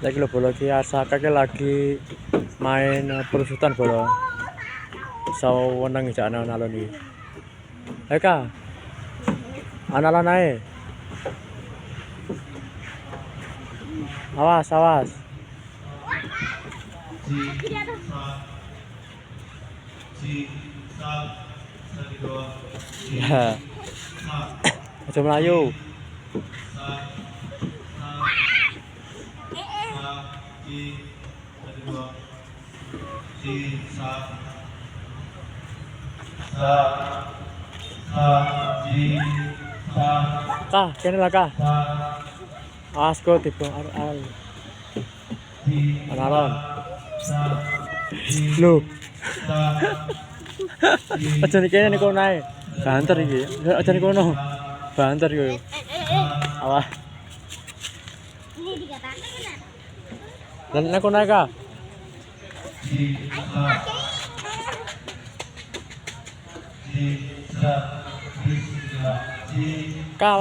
Lagi lo bola ki Asaka ki lagi main perusutan bola. Saweneng jak ana-alon iki. Ayo Kak. Ana-alon ae. Awas, awas. Ya. Aja melayu. Kah, kene lah Kah. Awas go tiba al. Analon. Loh. Aja nih kene niku nae. Banter iki. Aja niku kono. Banter yo. Awas. Ini dikatakan Lan niku nae Kah. Kah